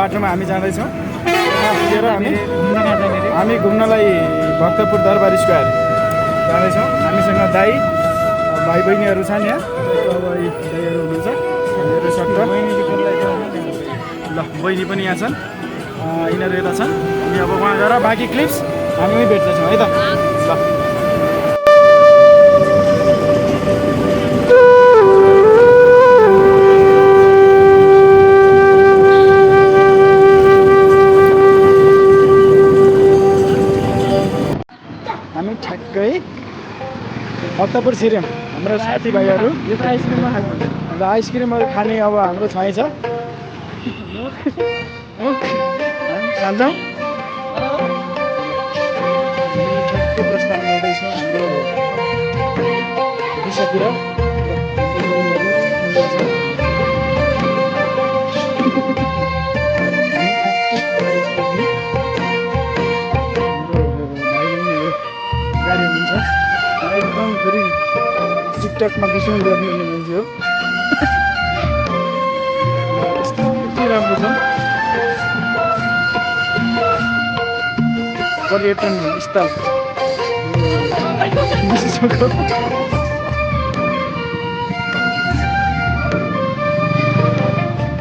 बाटोमा हामी जाँदैछौँ। पुगेर हामी घुम्नलाई भक्तपुर दरबार स्क्वायर जाँदैछौँ। हामीसँग दाई भाइ बहिनीहरू छन् यहाँ। अब यी दाईहरू हुनुहुन्छ मेरो सट्ट। ल बहिनी पनि यहाँ छन्, यिनीहरू यता छन्। हामी अब वहाँ गएर बाँकी क्लिप्स हामी भेट्दैछौँ है त। ल हामी ठ्याक्कै भक्तपुर छिर्यौँ। हाम्रो साथीभाइहरू यो त आइसक्रिममा खानु अन्त आइसक्रिमहरू खाने अब हाम्रो छाइ छ। हामी खान्छौँ। ठ्याक्कै प्रस्थान गर्दैछौँ हाम्रो दिशातिर। गाडी हुनुहुन्छ एकदम फेरि टिकटकमा विषय गर्ने मान्छे हो। यति राम्रो छ पर्यटन स्थल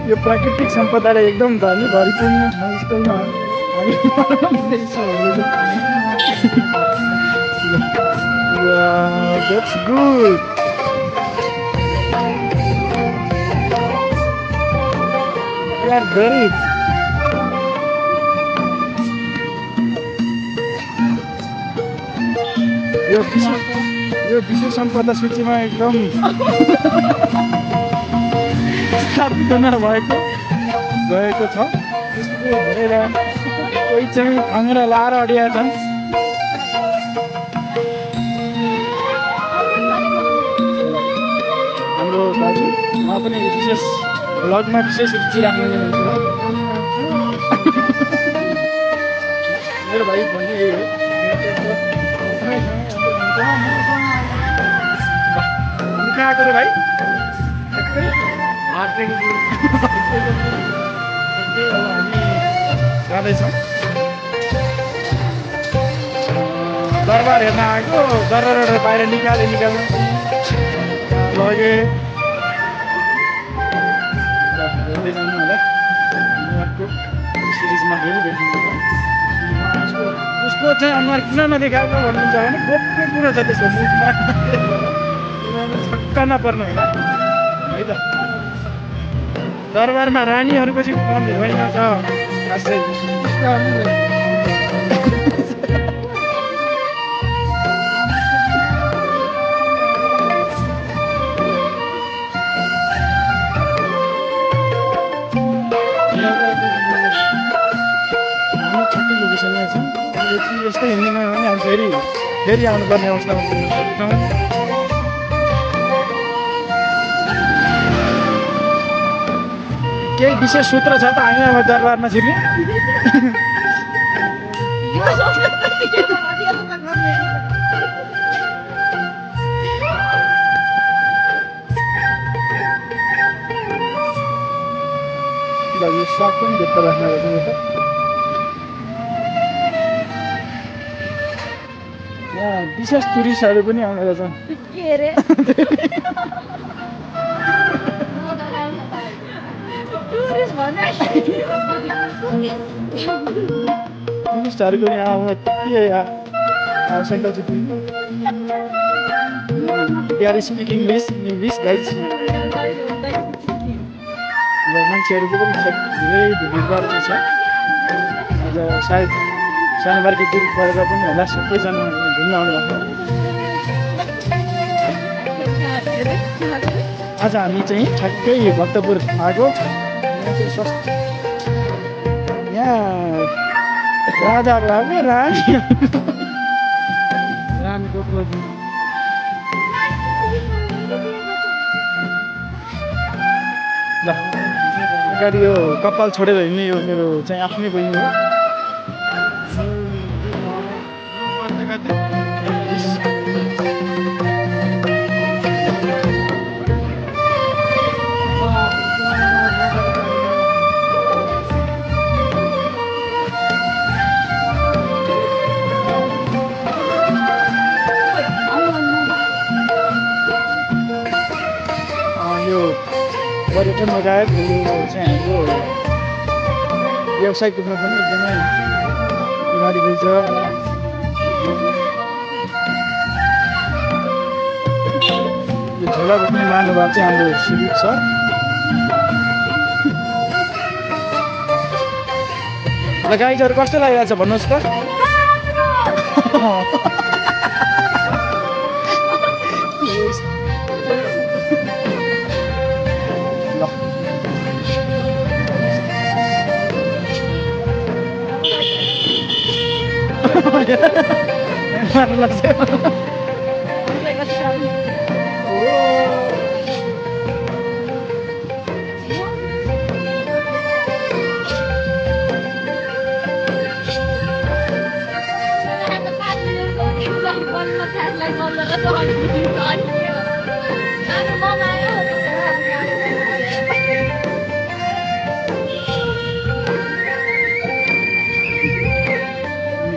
यो प्राकृतिक सम्पदाले एकदम धनी भरिपूर्ण स्थलमा हामी Wow, that's good. We are very. यो विश्व सम्पदा सूचीमा एकदम स्थापित हुन गएको छ। धेरै कोही चाहिँ खङ्गेर लाएर अडिया छन्। हाम्रो दाजु उहाँ पनि विशेष भ्लगमा विशेष रुचि राख्ने मान्छे हो। मेरो भाइ भन्ने यही हो। कहाँ आएको रे भाइ? हामी जाँदैछौँ दरबार हेर्न आएको। दरबारबाट बाहिर निकाल्नु लगे जानु होला। सिरिजमा फेरि भेट्नुहुन्छ। उसको चाहिँ अनुहार किन नदेखाएको भन्नुहुन्छ भने गोप्य कुरो छ त्यसको मुखमा। छक्क नपर्नु होला है त। दरबारमा रानीहरूको चाहिँ मन्दिर होइन छ खासै। यस्तै हिँड्दैन भने हामी फेरि आउनुपर्ने अवस्थामा पुग्छौँ। केही विशेष सूत्र छ त हामी अब दरबारमा छिर्ने? यो साग पनि भेट्टा राख्न रहेछ। यहाँ विशेष टुरिस्टहरू पनि आउने रहेछन्। टुरिस्टहरूको यहाँ आउन के आवश्यकता छ? They are speaking English guys. मान्छेहरूको पनि धेरै भिडभाड छ। आज सायद शनिबारको दिन परेर पनि होला सबैजना घुम्न आउनु भएको। आज हामी चाहिँ ठ्याक्कै भक्तपुर आएको। यहाँ राजा लाग्यो रानीको ल अगाडि यो कपाल छोडेर हिँड्ने यो मेरो चाहिँ आफ्नै बहिनी हो। पर्यटन लगायत यो चाहिँ हाम्रो व्यवसायिक रूपमा पनि एकदमै अगाडि बढ्छ। यो झोला बोक्ने महानुभाव चाहिँ हाम्रो सुदीप सर। ल गाइजहरू कस्तो लागिरहेको छ भन्नुहोस् त। मार्नु लाग्छ।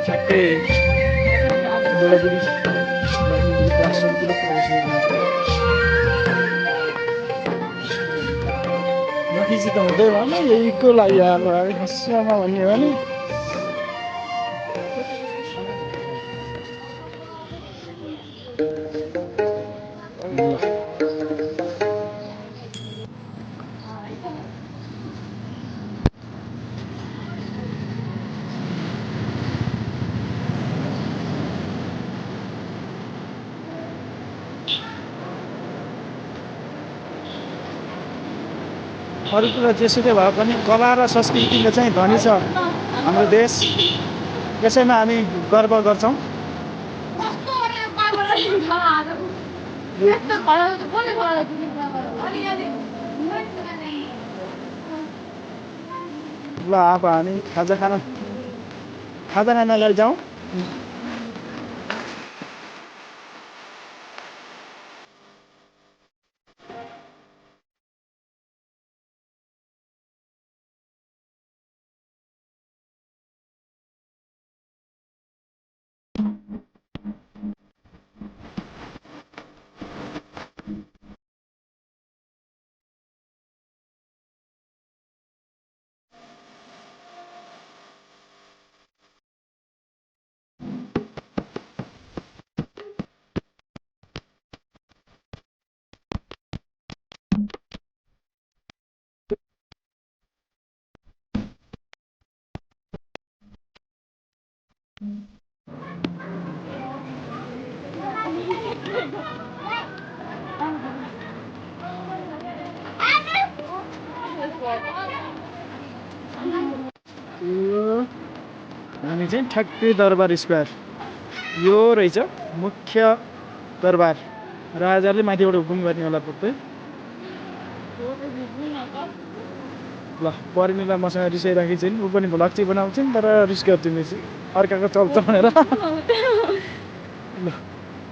ठ्याक्कै बुढाबुढी आश्रमतिर प्रवेश नखिची त हुँदै भएन, यहीको लागि आएको खस्सामा भन्ने हो भने अरू कुरा जेसुकै भए पनि कला र संस्कृतिले चाहिँ धनी छ हाम्रो देश। यसैमा हामी गर्व गर्छौँ। ल अब हामी खाजा खान जाउँ। हामी चाहिँ ठ्याक्कै दरबार स्क्वायर, यो रहेछ मुख्य दरबार। राजाले माथिबाट हुकुम गर्ने होला पुग्दै। ल परिणीलाई मसँग रिसाइराखेको छैन, ऊ पनि भ्लग चाहिँ बनाउँछन् तर रिस गर्थ्यो चाहिँ अर्काको चल्छ भनेर। ल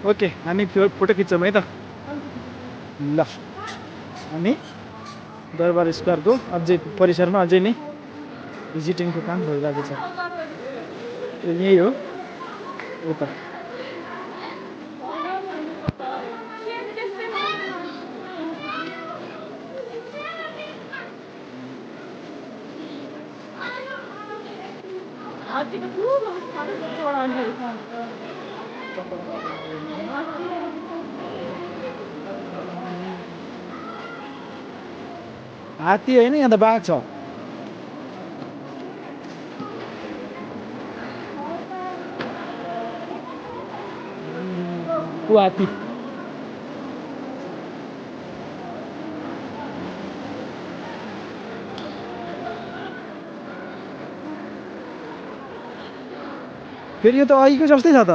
ओके, हामी फोटो खिच्छौँ है त। ल हामी दरबार स्क्वायरको अझै परिसरमा अझै नै भिजिटिङको काम भइरहेको छ। यही हो उता। हात्ती होइन, यहाँ त बाघ छ। ऊ हात्ती। फेरि यो त अघिको जस्तै छ त।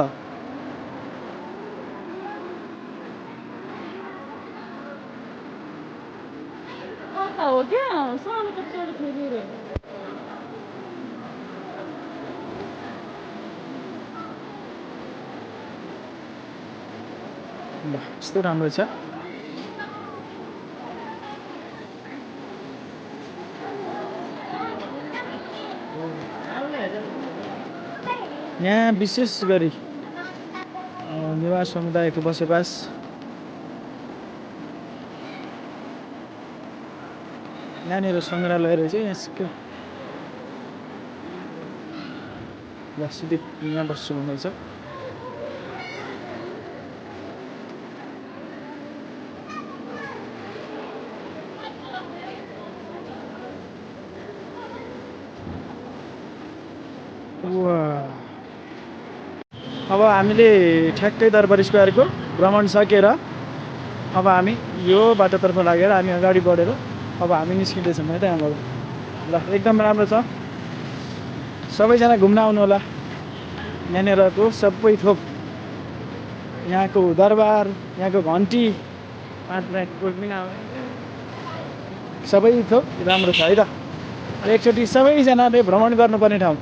हो क्या सानो कच्चाहरू फेरि ल यस्तो राम्रो छ। यहाँ विशेष गरी नेवार समुदायको बसोबास यहाँनिर सङ्ग्रहालय रहेछ यसको सिधै यहाँ बस्छु भन्दैछ अब हामीले ठ्याक्कै दरबार स्क्वायरको भ्रमण सकेर अब हामी यो बाटोतर्फ लागेर हामी अगाडि बढेर अब हामी निस्किँदैछौँ है त यहाँबाट ल एकदम राम्रो छ सबैजना घुम्न आउनु होला यहाँनिरको सबै थोक यहाँको दरबार यहाँको घन्टी सबै थोक राम्रो छ है त एकचोटि सबैजनाले भ्रमण गर्नुपर्ने ठाउँ